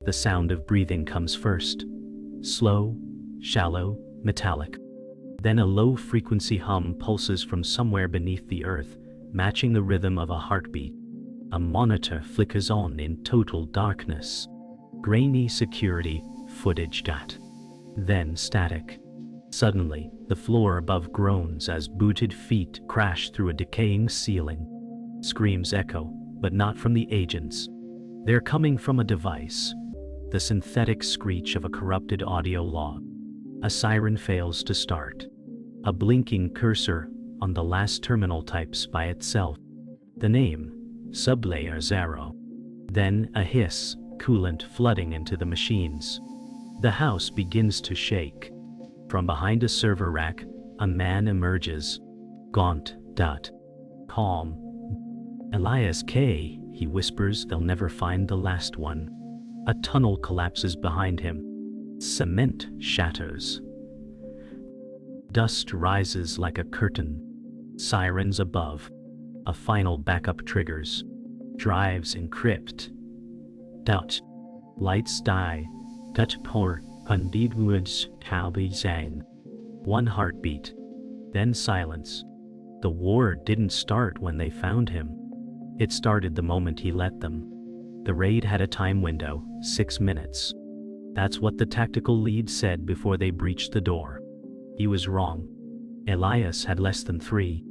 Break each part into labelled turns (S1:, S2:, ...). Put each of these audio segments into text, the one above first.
S1: The sound of breathing comes first. Slow, shallow, metallic. Then a low-frequency hum pulses from somewhere beneath the earth, matching the rhythm of a heartbeat. A monitor flickers on in total darkness. Grainy security footage dot. Then static. Suddenly, the floor above groans as booted feet crash through a decaying ceiling. Screams echo, but not from the agents. They're coming from a device. The synthetic screech of a corrupted audio log. A siren fails to start. A blinking cursor on the last terminal types by itself. The name, SubLayerZero. Then a hiss, coolant flooding into the machines. The house begins to shake. From behind a server rack, a man emerges. Gaunt, calm. Elias K, he whispers, they'll never find the last one. A tunnel collapses behind him. Cement shatters. Dust rises like a curtain. Sirens above. A final backup triggers. Drives encrypt. Lights die. Poor, undeed woods, Talby Zang. One heartbeat. Then silence. The war didn't start when they found him. It started the moment he let them. The raid had a time window, 6 minutes. That's what the tactical lead said before they breached the door. He was wrong. Elias had less than 3.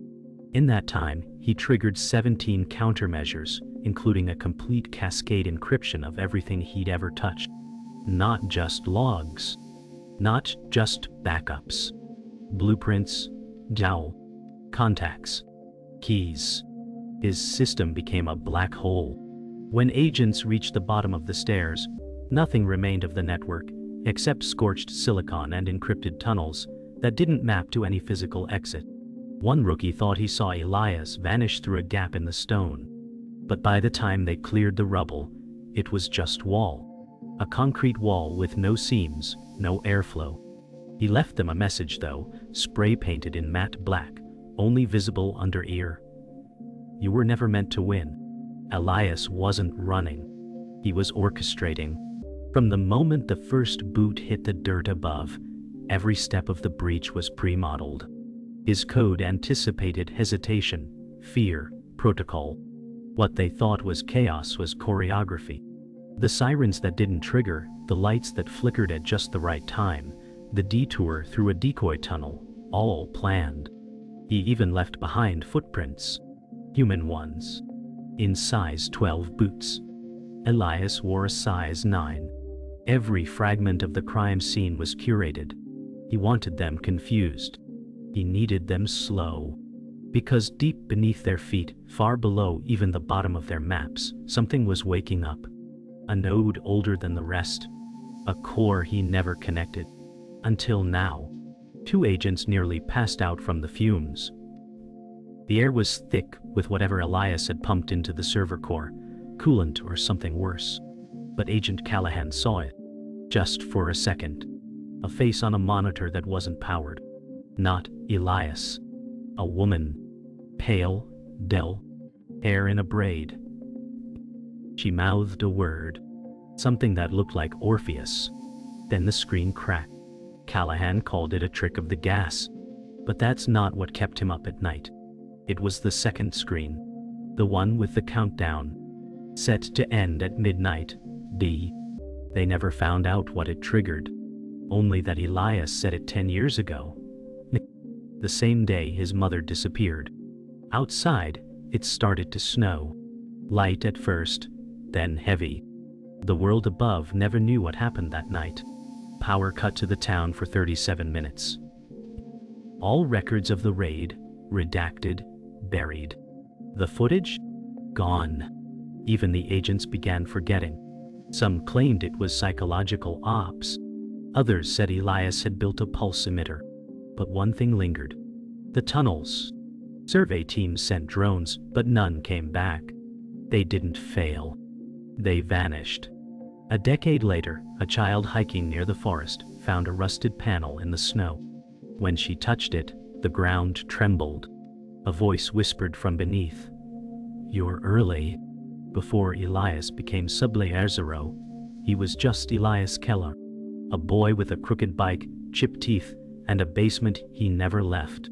S1: In that time, he triggered 17 countermeasures, including a complete cascade encryption of everything he'd ever touched. Not just logs. Not just backups. Blueprints, jowl, contacts, keys. His system became a black hole. When agents reached the bottom of the stairs, nothing remained of the network, except scorched silicon and encrypted tunnels that didn't map to any physical exit. One rookie thought he saw Elias vanish through a gap in the stone. But by the time they cleared the rubble, it was just wall. A concrete wall with no seams, no airflow. He left them a message though, spray-painted in matte black, only visible under ear. You were never meant to win. Elias wasn't running. He was orchestrating. From the moment the first boot hit the dirt above, every step of the breach was pre-modeled. His code anticipated hesitation, fear, protocol. What they thought was chaos was choreography. The sirens that didn't trigger, the lights that flickered at just the right time, the detour through a decoy tunnel, all planned. He even left behind footprints. Human ones. In size 12 boots. Elias wore a size 9. Every fragment of the crime scene was curated. He wanted them confused. He needed them slow. Because deep beneath their feet, far below even the bottom of their maps, something was waking up. A node older than the rest. A core he never connected. Until now. 2 agents nearly passed out from the fumes. The air was thick with whatever Elias had pumped into the server core, coolant or something worse. But Agent Callahan saw it. Just for a second. A face on a monitor that wasn't powered. Not Elias. A woman. Pale, dull, hair in a braid. She mouthed a word. Something that looked like Orpheus. Then the screen cracked. Callahan called it a trick of the gas. But that's not what kept him up at night. It was the second screen. The one with the countdown. Set to end at midnight. They never found out what it triggered. Only that Elias said it 10 years ago. The same day his mother disappeared. Outside, it started to snow. Light at first, then heavy. The world above never knew what happened that night. Power cut to the town for 37 minutes. All records of the raid, redacted, buried. The footage? Gone. Even the agents began forgetting. Some claimed it was psychological ops. Others said Elias had built a pulse emitter. But one thing lingered. The tunnels. Survey teams sent drones, but none came back. They didn't fail. They vanished. A decade later, a child hiking near the forest found a rusted panel in the snow. When she touched it, the ground trembled. A voice whispered from beneath, "You're early." Before Elias became SubLayerZero, He was just Elias Keller, a boy with a crooked bike, chipped teeth, and a basement he never left.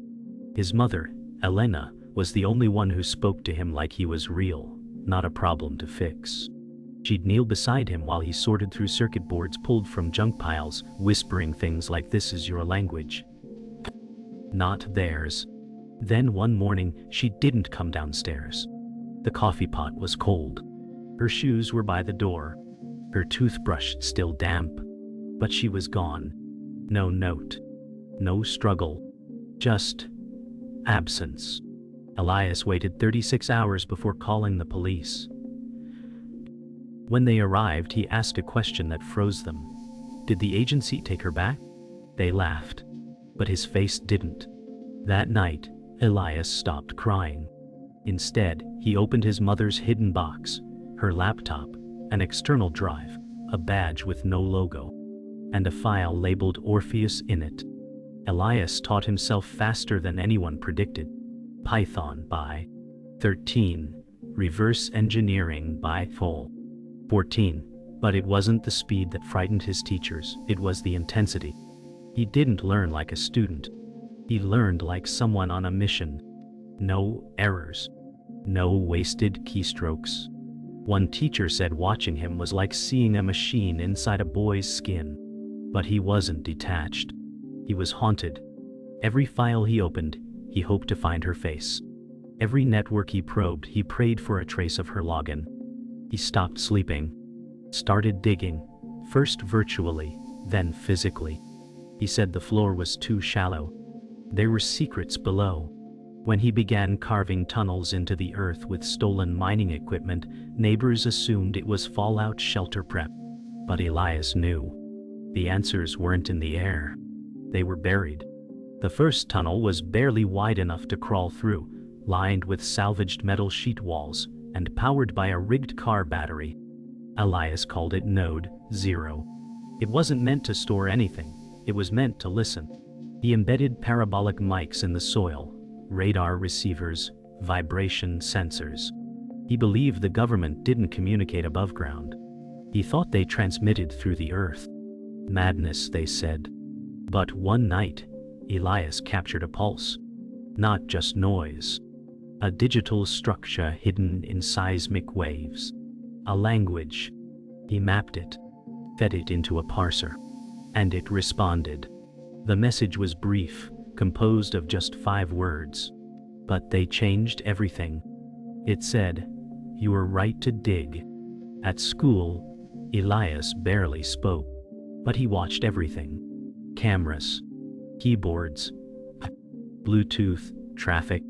S1: His mother, Elena, was the only one who spoke to him like he was real, not a problem to fix. She'd kneel beside him while he sorted through circuit boards pulled from junk piles, whispering things like, "This is your language, not theirs." Then one morning, she didn't come downstairs. The coffee pot was cold. Her shoes were by the door. Her toothbrush still damp. But she was gone. No note. No struggle. Just absence. Elias waited 36 hours before calling the police. When they arrived, he asked a question that froze them. Did the agency take her back? They laughed. But his face didn't. That night, Elias stopped crying. Instead, he opened his mother's hidden box, her laptop, an external drive, a badge with no logo, and a file labeled Orpheus in it. Elias taught himself faster than anyone predicted. Python by 13, reverse engineering by 14. But it wasn't the speed that frightened his teachers, it was the intensity. He didn't learn like a student. He learned like someone on a mission. No errors. No wasted keystrokes. One teacher said watching him was like seeing a machine inside a boy's skin. But he wasn't detached. He was haunted. Every file he opened, he hoped to find her face. Every network he probed, he prayed for a trace of her login. He stopped sleeping. Started digging, first virtually, then physically. He said the floor was too shallow. There were secrets below. When he began carving tunnels into the earth with stolen mining equipment, neighbors assumed it was fallout shelter prep. But Elias knew. The answers weren't in the air. They were buried. The first tunnel was barely wide enough to crawl through, lined with salvaged metal sheet walls, and powered by a rigged car battery. Elias called it Node 0. It wasn't meant to store anything. It was meant to listen. He embedded parabolic mics in the soil, radar receivers, vibration sensors. He believed the government didn't communicate above ground. He thought they transmitted through the earth. Madness, they said. But one night, Elias captured a pulse. Not just noise. A digital structure hidden in seismic waves. A language. He mapped it, fed it into a parser, and it responded. The message was brief, composed of just 5 words. But they changed everything. It said, "You were right to dig." At school, Elias barely spoke, but he watched everything. Cameras, keyboards, Bluetooth, traffic.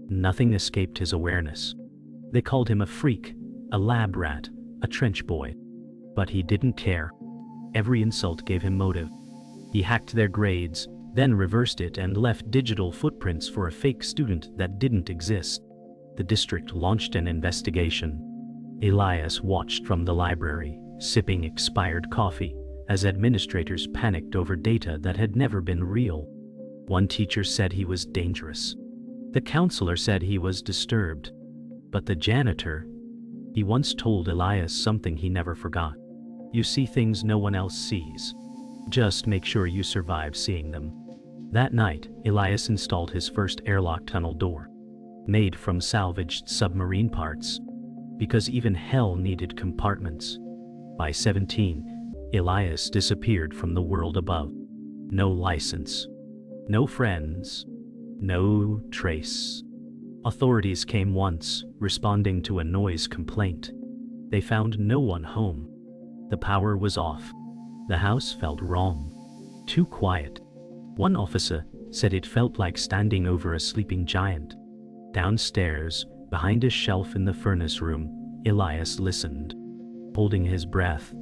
S1: Nothing escaped his awareness. They called him a freak, a lab rat, a trench boy. But he didn't care. Every insult gave him motive. He hacked their grades, then reversed it and left digital footprints for a fake student that didn't exist. The district launched an investigation. Elias watched from the library, sipping expired coffee, as administrators panicked over data that had never been real. One teacher said he was dangerous. The counselor said he was disturbed. But the janitor, he once told Elias something he never forgot. You see things no one else sees. Just make sure you survive seeing them. That night, Elias installed his first airlock tunnel door, made from salvaged submarine parts, because even hell needed compartments. By 17, Elias disappeared from the world above. No license. No friends. No trace. Authorities came once, responding to a noise complaint. They found no one home. The power was off. The house felt wrong. Too quiet. One officer said it felt like standing over a sleeping giant. Downstairs, behind a shelf in the furnace room, Elias listened, holding his breath.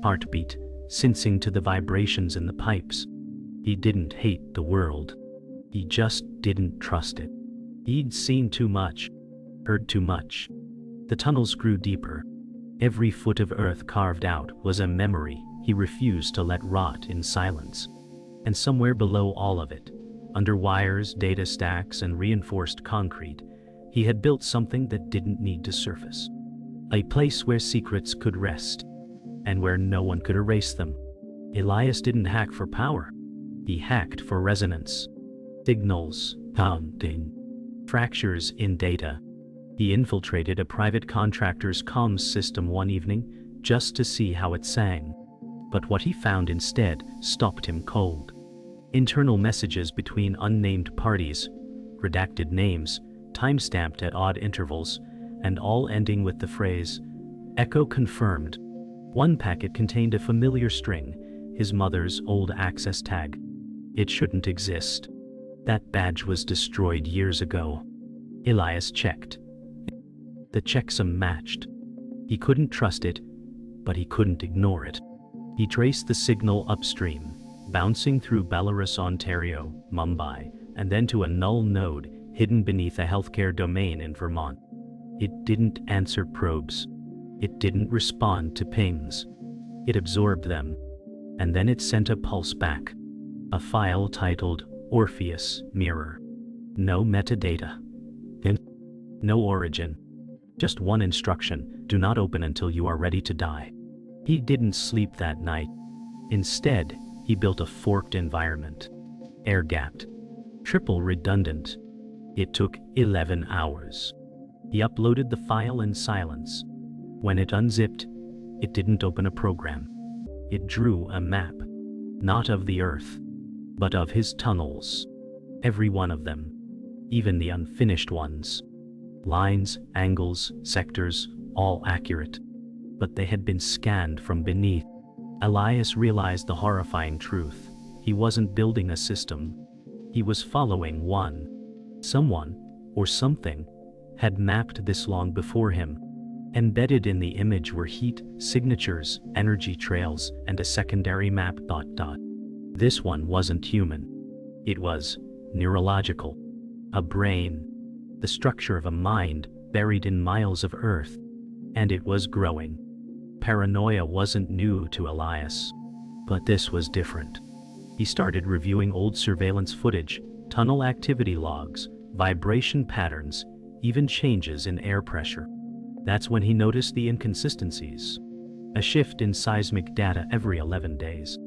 S1: Heartbeat, sensing to the vibrations in the pipes. He didn't hate the world. He just didn't trust it. He'd seen too much, heard too much. The tunnels grew deeper. Every foot of earth carved out was a memory he refused to let rot in silence. And somewhere below all of it, under wires, data stacks, and reinforced concrete, he had built something that didn't need to surface. A place where secrets could rest. and where no one could erase them. Elias didn't hack for power. He hacked for resonance. Signals, counting, fractures in data. He infiltrated a private contractor's comms system one evening just to see how it sang. But what he found instead stopped him cold. Internal messages between unnamed parties, redacted names, time-stamped at odd intervals, and all ending with the phrase, "Echo confirmed." One packet contained a familiar string, his mother's old access tag. It shouldn't exist. That badge was destroyed years ago. Elias checked. The checksum matched. He couldn't trust it, but he couldn't ignore it. He traced the signal upstream, bouncing through Belarus, Ontario, Mumbai, and then to a null node hidden beneath a healthcare domain in Vermont. It didn't answer probes. It didn't respond to pings. It absorbed them, and then it sent a pulse back. A file titled Orpheus Mirror. No metadata. No origin. Just one instruction: do not open until you are ready to die. He didn't sleep that night. Instead, he built a forked environment. Air-gapped. Triple redundant. It took 11 hours. He uploaded the file in silence. When it unzipped, it didn't open a program. It drew a map. Not of the Earth, but of his tunnels. Every one of them. Even the unfinished ones. Lines, angles, sectors, all accurate. But they had been scanned from beneath. Elias realized the horrifying truth. He wasn't building a system. He was following one. Someone, or something, had mapped this long before him. Embedded in the image were heat, signatures, energy trails, and a secondary map. This one wasn't human. It was neurological. A brain. The structure of a mind buried in miles of Earth. And it was growing. Paranoia wasn't new to Elias. But this was different. He started reviewing old surveillance footage, tunnel activity logs, vibration patterns, even changes in air pressure. That's when he noticed the inconsistencies. A shift in seismic data every 11 days.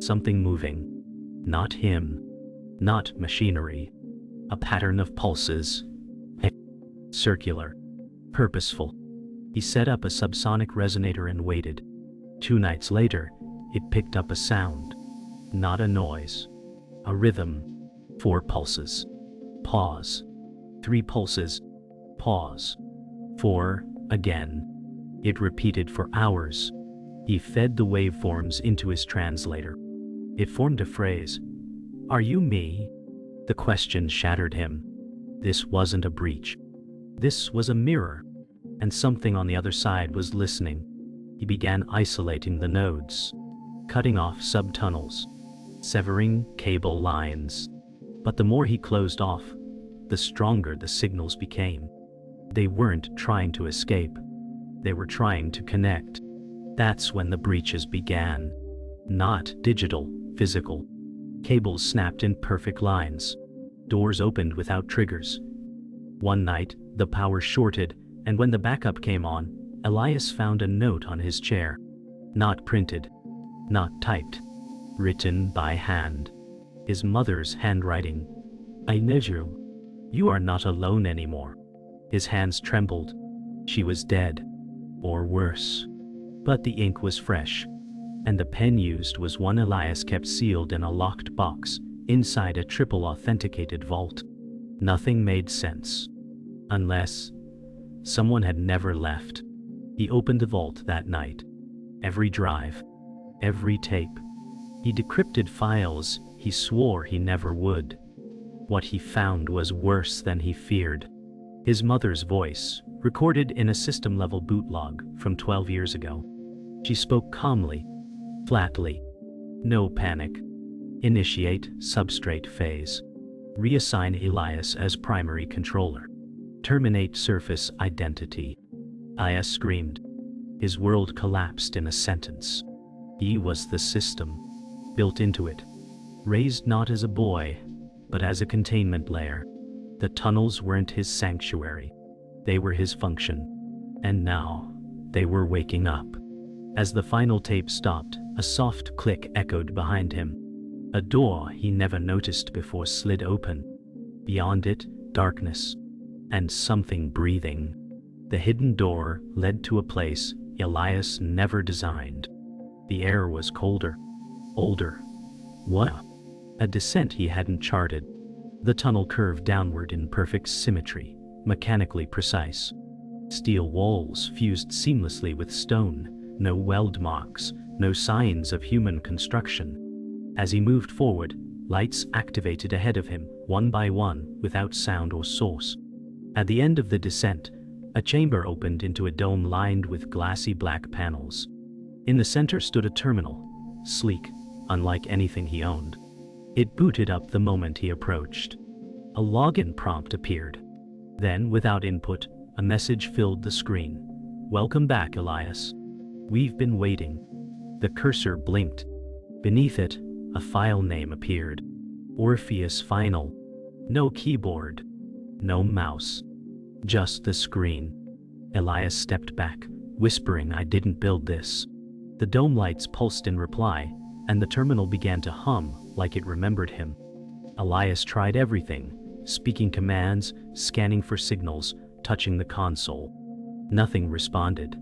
S1: Something moving. Not him. Not machinery. A pattern of pulses. Circular. Purposeful. He set up a subsonic resonator and waited. 2 nights later, it picked up a sound. Not a noise. A rhythm. 4 pulses. Pause. 3 pulses. Pause. 4, again. It repeated for hours. He fed the waveforms into his translator. It formed a phrase. "Are you me?" The question shattered him. This wasn't a breach. This was a mirror, and something on the other side was listening. He began isolating the nodes, cutting off subtunnels, severing cable lines. But the more he closed off, the stronger the signals became. They weren't trying to escape. They were trying to connect. That's when the breaches began. Not digital, physical. Cables snapped in perfect lines. Doors opened without triggers. One night, the power shorted, and when the backup came on, Elias found a note on his chair. Not printed. Not typed. Written by hand. His mother's handwriting. "I need you. You are not alone anymore." His hands trembled. She was dead. Or worse. But the ink was fresh. And the pen used was one Elias kept sealed in a locked box, inside a triple authenticated vault. Nothing made sense. Unless someone had never left. He opened the vault that night. Every drive. Every tape. He decrypted files he swore he never would. What he found was worse than he feared. His mother's voice, recorded in a system-level boot log from 12 years ago. She spoke calmly, flatly. No panic. Initiate substrate phase. Reassign Elias as primary controller. Terminate surface identity. Elias screamed. His world collapsed in a sentence. He was the system, built into it. Raised not as a boy, but as a containment layer. The tunnels weren't his sanctuary. They were his function. And now, they were waking up. As the final tape stopped, a soft click echoed behind him. A door he never noticed before slid open. Beyond it, darkness. And something breathing. The hidden door led to a place Elias never designed. The air was colder. Older. What? A descent he hadn't charted. The tunnel curved downward in perfect symmetry, mechanically precise. Steel walls fused seamlessly with stone, no weld marks, no signs of human construction. As he moved forward, lights activated ahead of him, one by one, without sound or source. At the end of the descent, a chamber opened into a dome lined with glassy black panels. In the center stood a terminal, sleek, unlike anything he owned. It booted up the moment he approached. A login prompt appeared. Then, without input, a message filled the screen. "Welcome back, Elias. We've been waiting." The cursor blinked. Beneath it, a file name appeared. Orpheus Final. No keyboard. No mouse. Just the screen. Elias stepped back, whispering, "I didn't build this." The dome lights pulsed in reply, and the terminal began to hum like it remembered him. Elias tried everything, speaking commands, scanning for signals, touching the console. Nothing responded.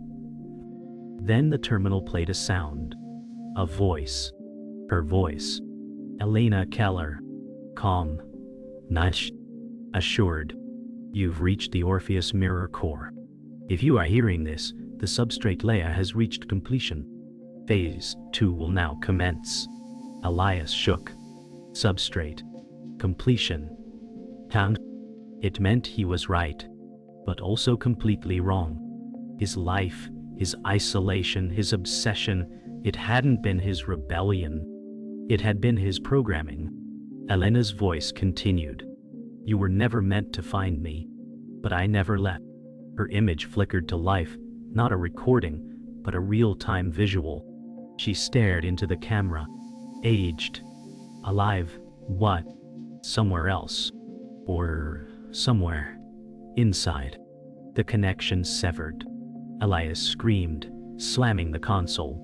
S1: Then the terminal played a sound. A voice. Her voice. Elias Keller. Calm. Nice. Assured. "You've reached the Orpheus mirror core. If you are hearing this, the substrate layer has reached completion. Phase 2 will now commence." Elias shook. Substrate. Completion. Tang. It meant he was right, but also completely wrong. His life, his isolation, his obsession, it hadn't been his rebellion. It had been his programming. Elena's voice continued. "You were never meant to find me, but I never left." Her image flickered to life, not a recording, but a real-time visual. She stared into the camera. Aged. Alive. What? Somewhere else. Or somewhere. Inside. The connection severed. Elias screamed, slamming the console.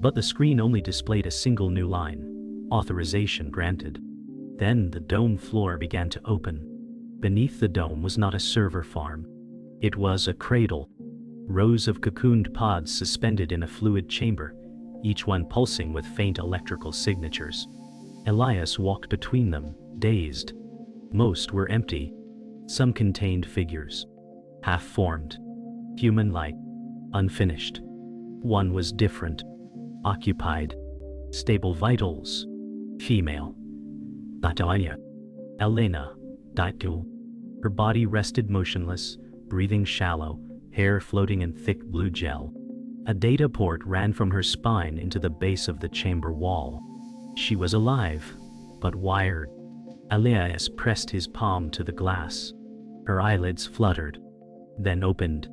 S1: But the screen only displayed a single new line. Authorization granted. Then the dome floor began to open. Beneath the dome was not a server farm. It was a cradle. Rows of cocooned pods suspended in a fluid chamber, each one pulsing with faint electrical signatures. Elias walked between them, dazed. Most were empty. Some contained figures. Half-formed. Human-like. Unfinished. One was different. Occupied. Stable vitals. Female. Datoya. Elena. Datu. Her body rested motionless, breathing shallow, hair floating in thick blue gel. A data port ran from her spine into the base of the chamber wall. She was alive, but wired. Elias pressed his palm to the glass. Her eyelids fluttered, then opened.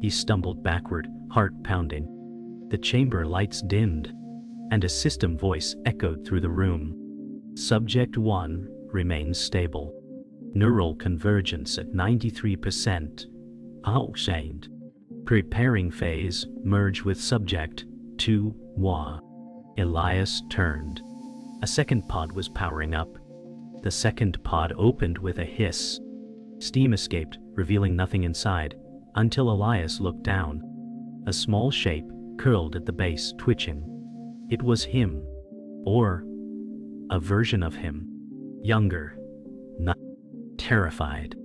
S1: He stumbled backward, heart pounding. The chamber lights dimmed, and a system voice echoed through the room. Subject 1 remains stable. Neural convergence at 93%. Outside. Preparing phase, merge with subject 2, Wa. Elias turned. A second pod was powering up. The second pod opened with a hiss. Steam escaped, revealing nothing inside, until Elias looked down. A small shape curled at the base, twitching. It was him. Or a version of him. Younger. Not terrified.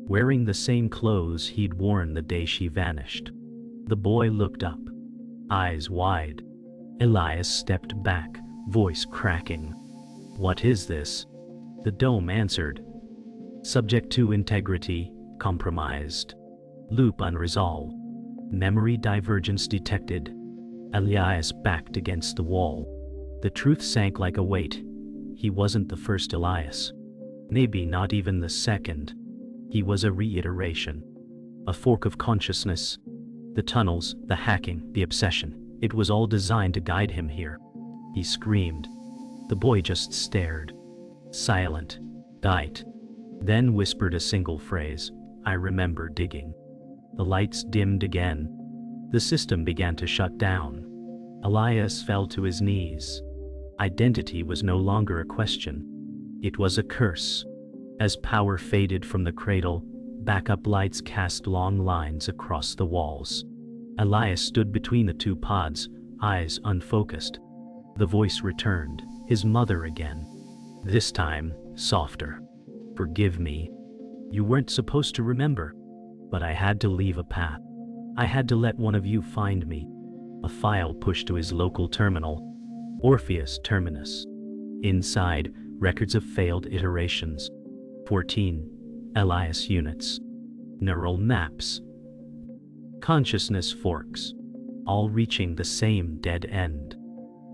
S1: Wearing the same clothes he'd worn the day she vanished. The boy looked up. Eyes wide. Elias stepped back, voice cracking. "What is this?" The dome answered. Subject 2 integrity, compromised. Loop unresolved. Memory divergence detected. Elias backed against the wall. The truth sank like a weight. He wasn't the first Elias. Maybe not even the second. He was a reiteration. A fork of consciousness. The tunnels, the hacking, the obsession. It was all designed to guide him here. He screamed. The boy just stared. Silent. Died. Then whispered a single phrase. "I remember digging." The lights dimmed again. The system began to shut down. Elias fell to his knees. Identity was no longer a question. It was a curse. As power faded from the cradle, backup lights cast long lines across the walls. Elias stood between the two pods, eyes unfocused. The voice returned, his mother again. This time, softer. Forgive me. You weren't supposed to remember. But I had to leave a path. I had to let one of you find me. A file pushed to his local terminal. Orpheus Terminus. Inside, records of failed iterations. 14. Elias units. Neural maps. Consciousness forks. All reaching the same dead end.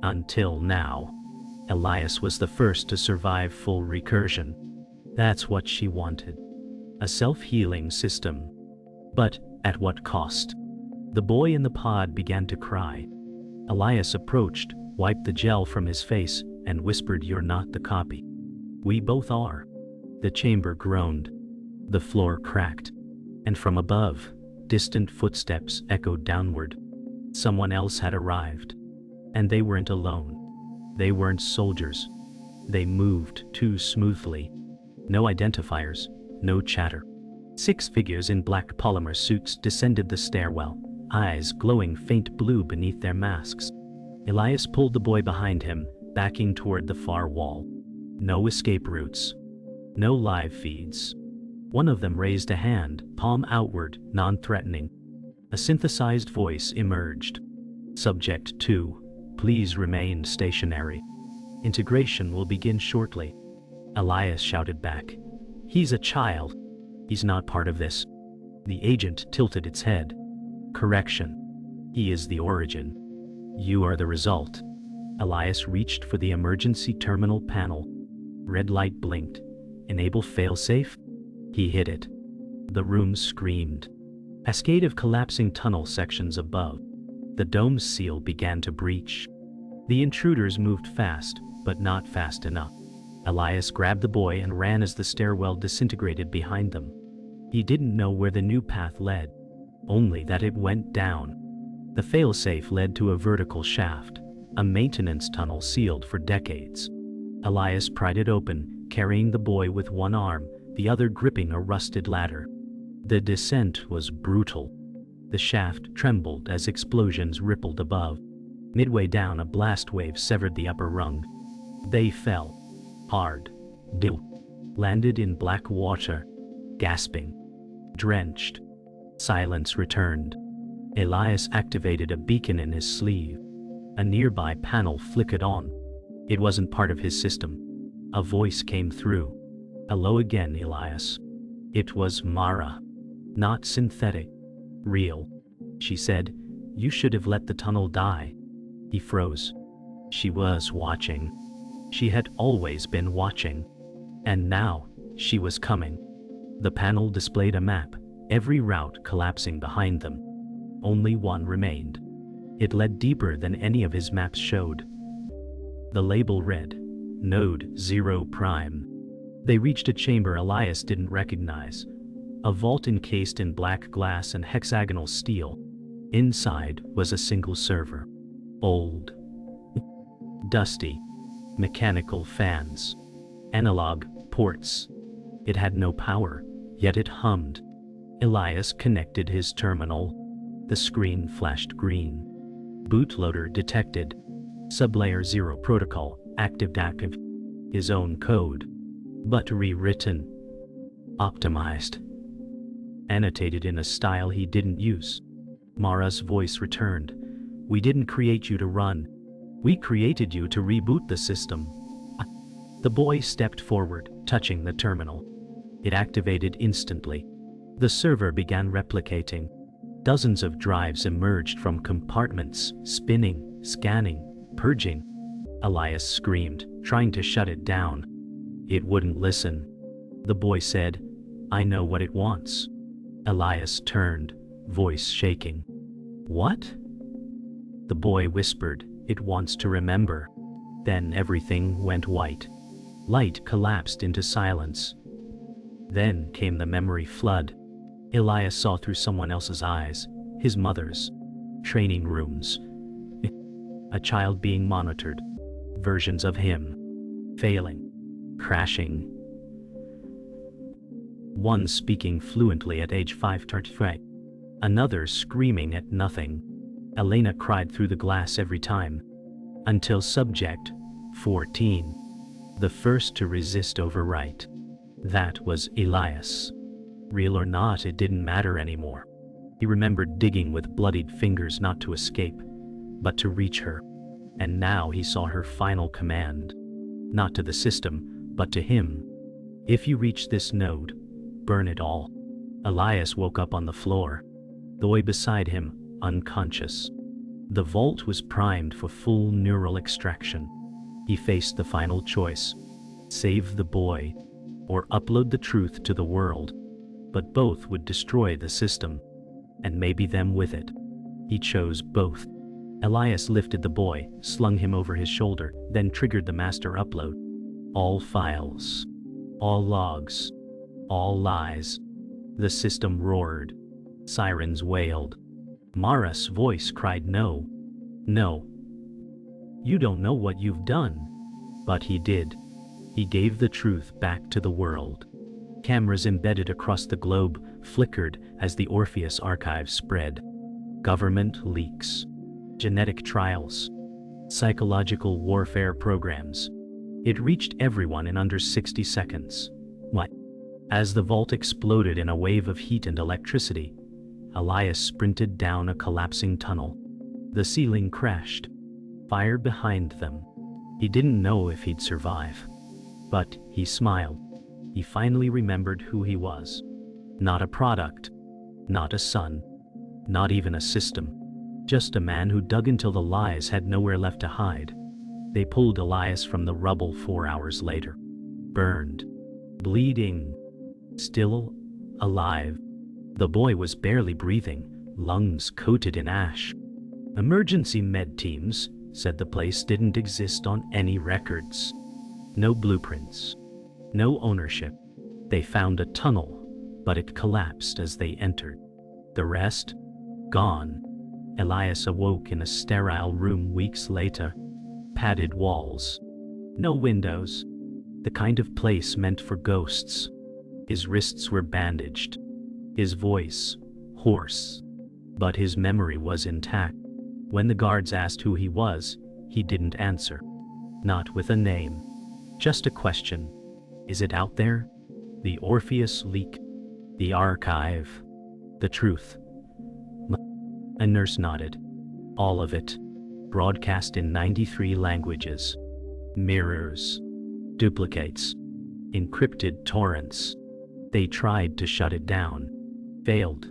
S1: Until now. Elias was the first to survive full recursion. That's what she wanted. A self-healing system. But at what cost? The boy in the pod began to cry. Elias approached, wiped the gel from his face, and whispered, "You're not the copy." "We both are." The chamber groaned. The floor cracked. And from above, distant footsteps echoed downward. Someone else had arrived. And they weren't alone. They weren't soldiers. They moved too smoothly. No identifiers, no chatter. 6 figures in black polymer suits descended the stairwell, eyes glowing faint blue beneath their masks. Elias pulled the boy behind him, backing toward the far wall. No escape routes. No live feeds. One of them raised a hand, palm outward, non-threatening. A synthesized voice emerged. "Subject 2, please remain stationary. Integration will begin shortly." Elias shouted back. "He's a child. He's not part of this." The agent tilted its head. "Correction. He is the origin. You are the result." Elias reached for the emergency terminal panel. Red light blinked. "Enable failsafe?" He hit it. The room screamed. Cascade of collapsing tunnel sections above. The dome's seal began to breach. The intruders moved fast, but not fast enough. Elias grabbed the boy and ran as the stairwell disintegrated behind them. He didn't know where the new path led, only that it went down. The failsafe led to a vertical shaft, a maintenance tunnel sealed for decades. Elias pried it open, carrying the boy with one arm, the other gripping a rusted ladder. The descent was brutal. The shaft trembled as explosions rippled above. Midway down, a blast wave severed the upper rung. They fell. Hard. Landed in black water. Gasping. Drenched. Silence returned. Elias activated a beacon in his sleeve. A nearby panel flickered on. It wasn't part of his system. A voice came through. "Hello again, Elias." It was Mara. Not synthetic. Real. She said, "You should have let the tunnel die." He froze. She was watching. She had always been watching. And now, she was coming. The panel displayed a map, every route collapsing behind them. Only one remained. It led deeper than any of his maps showed. The label read, Node 0 Prime. They reached a chamber Elias didn't recognize. A vault encased in black glass and hexagonal steel. Inside was a single server. Old. Dusty. Mechanical fans. Analog ports. It had no power, yet it hummed. Elias connected his terminal. The screen flashed green. Bootloader detected. SubLayerZero protocol active. His own code. But rewritten. Optimized. Annotated in a style he didn't use. Mara's voice returned. "We didn't create you to run. We created you to reboot the system." The boy stepped forward, touching the terminal. It activated instantly. The server began replicating. Dozens of drives emerged from compartments, spinning, scanning, purging. Elias screamed, trying to shut it down. It wouldn't listen. The boy said, "I know what it wants." Elias turned, voice shaking. "What?" The boy whispered, "It wants to remember." Then everything went white. Light collapsed into silence. Then came the memory flood. Elias saw through someone else's eyes, his mother's. Training rooms. A child being monitored. Versions of him. Failing. Crashing. One speaking fluently at age 5. Another screaming at nothing. Elena cried through the glass every time. Until subject, 14. The first to resist overwrite. That was Elias. Real or not, it didn't matter anymore. He remembered digging with bloodied fingers not to escape, but to reach her. And now he saw her final command. Not to the system, but to him. If you reach this node, burn it all. Elias woke up on the floor. The boy beside him, unconscious. The vault was primed for full neural extraction. He faced the final choice. Save the boy, or upload the truth to the world. But both would destroy the system, and maybe them with it. He chose both. Elias lifted the boy, slung him over his shoulder, then triggered the master upload. All files. All logs. All lies. The system roared. Sirens wailed. Mara's voice cried no. No. You don't know what you've done. But he did. He gave the truth back to the world. Cameras embedded across the globe flickered as the Orpheus archive spread. Government leaks. Genetic trials. Psychological warfare programs. It reached everyone in under 60 seconds. What? As the vault exploded in a wave of heat and electricity, Elias sprinted down a collapsing tunnel. The ceiling crashed. Fire behind them. He didn't know if he'd survive. But he smiled. He finally remembered who he was. Not a product. Not a son. Not even a system. Just a man who dug until the lies had nowhere left to hide. They pulled Elias from the rubble 4 hours later. Burned. Bleeding. Still alive. The boy was barely breathing, lungs coated in ash. Emergency med teams said the place didn't exist on any records. No blueprints. No ownership. They found a tunnel, but it collapsed as they entered. The rest? Gone. Elias awoke in a sterile room weeks later. Padded walls. No windows. The kind of place meant for ghosts. His wrists were bandaged. His voice, hoarse. But his memory was intact. When the guards asked who he was, he didn't answer. Not with a name. Just a question. Is it out there? The Orpheus leak. The archive. The truth. A nurse nodded. All of it. Broadcast in 93 languages. Mirrors. Duplicates. Encrypted torrents. They tried to shut it down. Failed.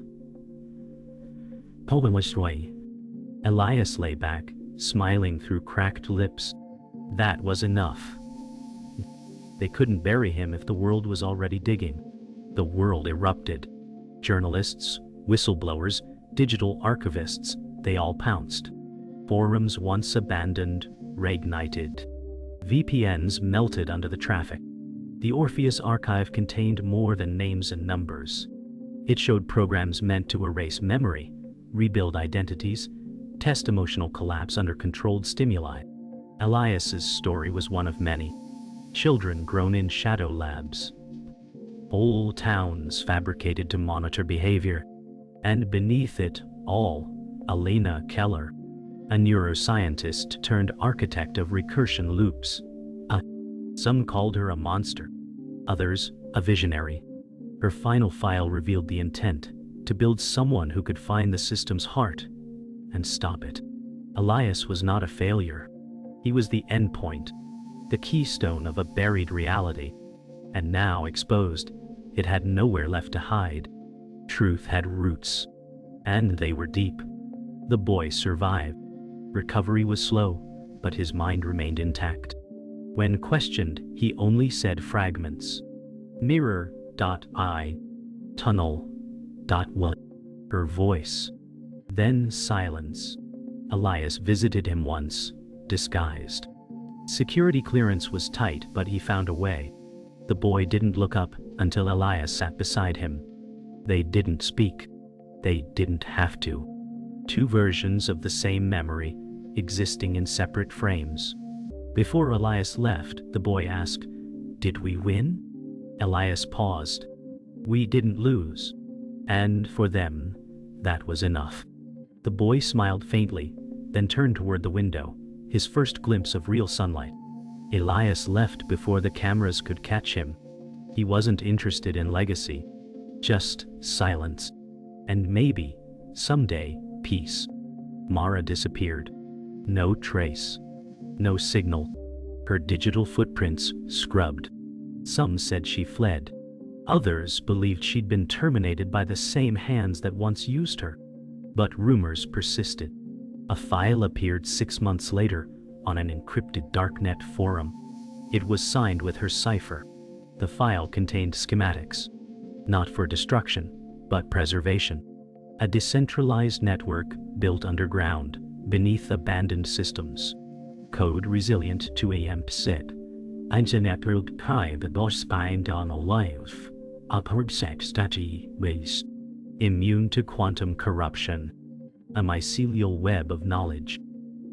S1: Elias lay back, smiling through cracked lips. That was enough. They couldn't bury him if the world was already digging. The world erupted. Journalists, whistleblowers, digital archivists, they all pounced. Forums once abandoned, reignited. VPNs melted under the traffic. The Orpheus archive contained more than names and numbers. It showed programs meant to erase memory, rebuild identities, test emotional collapse under controlled stimuli. Elias's story was one of many. Children grown in shadow labs. Whole towns fabricated to monitor behavior. And beneath it all, Elias Keller, a neuroscientist turned architect of recursion loops. Some called her a monster. Others, a visionary. Her final file revealed the intent to build someone who could find the system's heart and stop it. Elias was not a failure. He was the endpoint, the keystone of a buried reality. And now exposed, it had nowhere left to hide. Truth had roots, and they were deep. The boy survived. Recovery was slow, but his mind remained intact. When questioned, he only said fragments. Mirror.I. Tunnel.what. Her voice. Then silence. Elias visited him once, disguised. Security clearance was tight, but he found a way. The boy didn't look up until Elias sat beside him. They didn't speak. They didn't have to. Two versions of the same memory, existing in separate frames. Before Elias left, the boy asked, "Did we win?" Elias paused. "We didn't lose." And for them, that was enough. The boy smiled faintly, then turned toward the window, his first glimpse of real sunlight. Elias left before the cameras could catch him. He wasn't interested in legacy, just silence. And maybe, someday, peace. Mara disappeared. No trace. No signal. Her digital footprints scrubbed. Some said she fled. Others believed she'd been terminated by the same hands that once used her. But rumors persisted. A file appeared 6 months later on an encrypted darknet forum. It was signed with her cipher. The file contained schematics. Not for destruction, but preservation. A decentralized network built underground, beneath abandoned systems. Code resilient to EMP-SID. Internet-archive bespind on a life. Upward strategy ways. Immune to quantum corruption. A mycelial web of knowledge.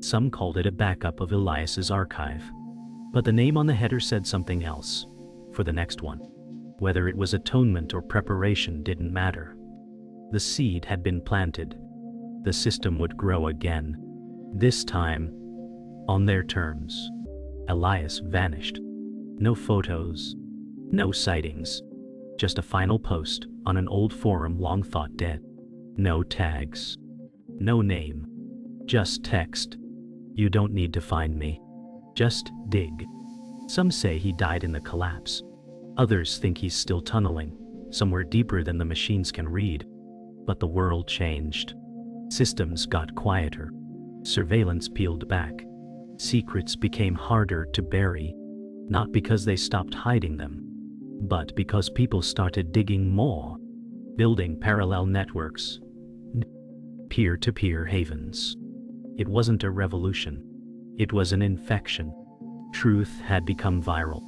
S1: Some called it a backup of Elias's archive. But the name on the header said something else. For the next one. Whether it was atonement or preparation didn't matter. The seed had been planted. The system would grow again. This time, on their terms. Elias vanished. No photos. No sightings. Just a final post on an old forum long thought dead. No tags. No name. Just text. "You don't need to find me. Just dig." Some say he died in the collapse. Others think he's still tunneling, somewhere deeper than the machines can read. But the world changed. Systems got quieter. Surveillance peeled back. Secrets became harder to bury. Not because they stopped hiding them, but because people started digging more. Building parallel networks. Peer-to-peer havens. It wasn't a revolution. It was an infection. Truth had become viral.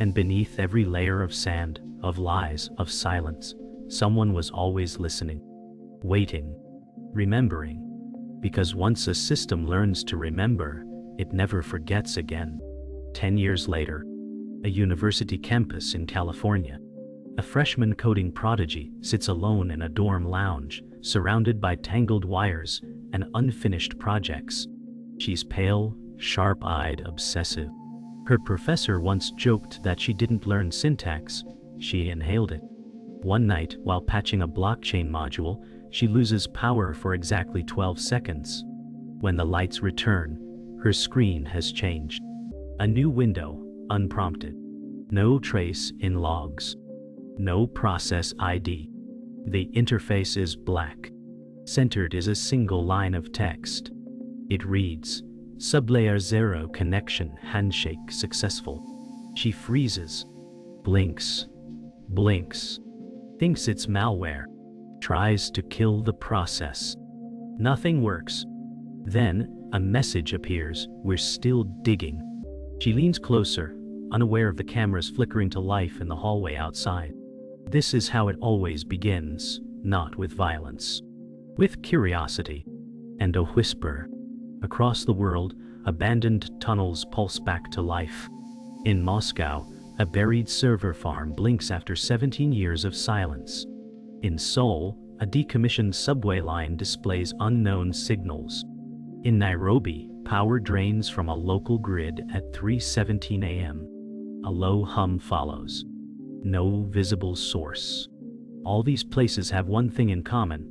S1: And beneath every layer of sand, of lies, of silence, someone was always listening. Waiting. Remembering. Because once a system learns to remember, it never forgets again. 10 years later, a university campus in California. A freshman coding prodigy sits alone in a dorm lounge, surrounded by tangled wires and unfinished projects. She's pale, sharp-eyed, obsessive. Her professor once joked that she didn't learn syntax, she inhaled it. One night, while patching a blockchain module, she loses power for exactly 12 seconds. When the lights return, her screen has changed. A new window, unprompted. No trace in logs. No process ID. The interface is black. Centered is a single line of text. It reads, "SubLayerZero connection handshake successful." She freezes. Blinks. Blinks. Thinks it's malware. Tries to kill the process. Nothing works. Then, a message appears, "We're still digging." She leans closer, unaware of the cameras flickering to life in the hallway outside. This is how it always begins, not with violence. With curiosity. And a whisper. Across the world, abandoned tunnels pulse back to life. In Moscow, a buried server farm blinks after 17 years of silence. In Seoul, a decommissioned subway line displays unknown signals. In Nairobi, power drains from a local grid at 3:17 a.m. A low hum follows. No visible source. All these places have one thing in common.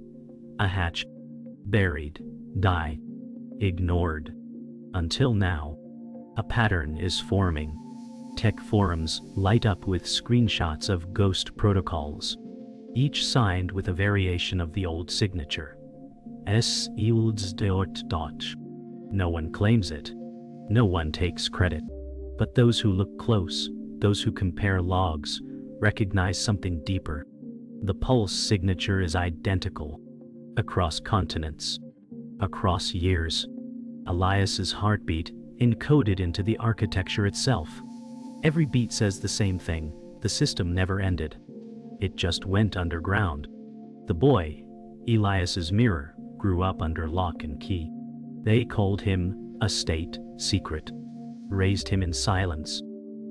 S1: A hatch. Buried. Died. Ignored. Until now. A pattern is forming. Tech forums light up with screenshots of ghost protocols. Each signed with a variation of the old signature. S. Dot. No one claims it. No one takes credit. But those who look close, those who compare logs, recognize something deeper. The pulse signature is identical. Across continents. Across years. Elias's heartbeat, encoded into the architecture itself. Every beat says the same thing. The system never ended. It just went underground. The boy, Elias's mirror, grew up under lock and key. They called him a state secret, raised him in silence.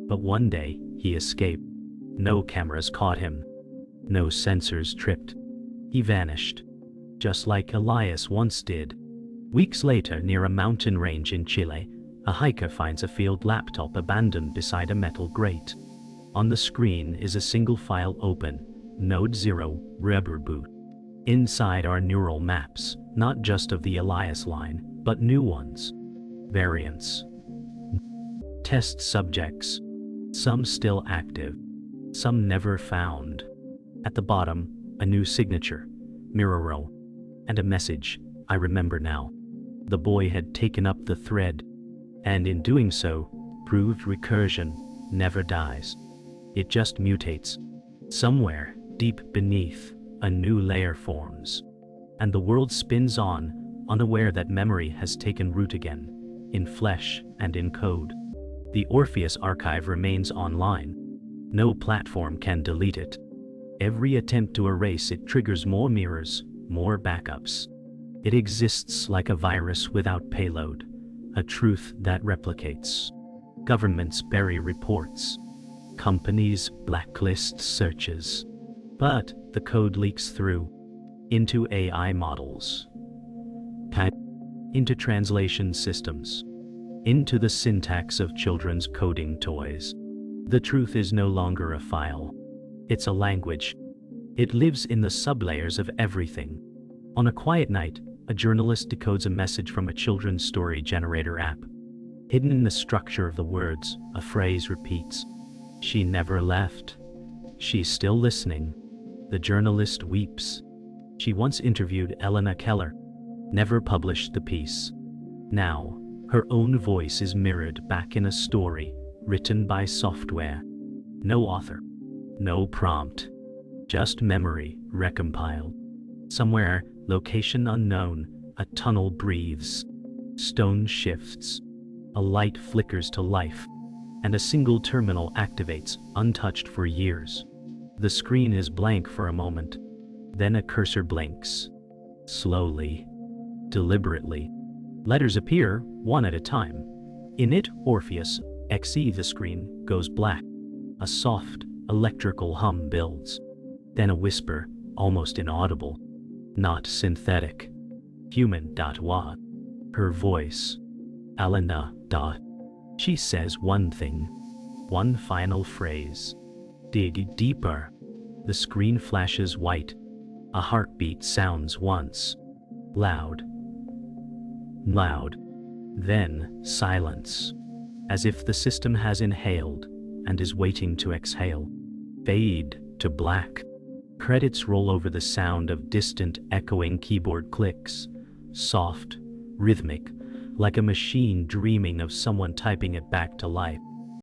S1: But one day, he escaped. No cameras caught him. No sensors tripped. He vanished, just like Elias once did. Weeks later, near a mountain range in Chile, a hiker finds a field laptop abandoned beside a metal grate. On the screen is a single file open, Node 0, rubber boot. Inside are neural maps, not just of the Elias line, but new ones. Variants. Test subjects. Some still active, some never found. At the bottom, a new signature, Mirror, and a message, I remember now. The boy had taken up the thread, and in doing so, proved recursion never dies. It just mutates. Somewhere, deep beneath, a new layer forms. And the world spins on, unaware that memory has taken root again, in flesh and in code. The Orpheus archive remains online. No platform can delete it. Every attempt to erase it triggers more mirrors, more backups. It exists like a virus without payload, a truth that replicates. Governments bury reports. Companies blacklist searches. But the code leaks through into AI models, into translation systems, into the syntax of children's coding toys. The truth is no longer a file. It's a language. It lives in the sublayers of everything. On a quiet night, a journalist decodes a message from a children's story generator app. Hidden in the structure of the words, a phrase repeats. She never left. She's still listening. The journalist weeps. She once interviewed Elias Keller, never published the piece. Now, her own voice is mirrored back in a story written by software. No author, no prompt, just memory recompiled. Somewhere, location unknown, a tunnel breathes. Stone shifts. A light flickers to life, and a single terminal activates, untouched for years. The screen is blank for a moment. Then a cursor blinks. Slowly, deliberately. Letters appear, one at a time. In it, Orpheus, XE. The screen goes black. A soft, electrical hum builds. Then a whisper, almost inaudible. Not synthetic. Human. What? Her voice. Alana. She says one thing. One final phrase. Dig deeper. The screen flashes white. A heartbeat sounds once. Loud. Loud. Then silence. As if the system has inhaled and is waiting to exhale. Fade to black. Credits roll over the sound of distant echoing keyboard clicks. Soft, rhythmic, like a machine dreaming of someone typing it back to life.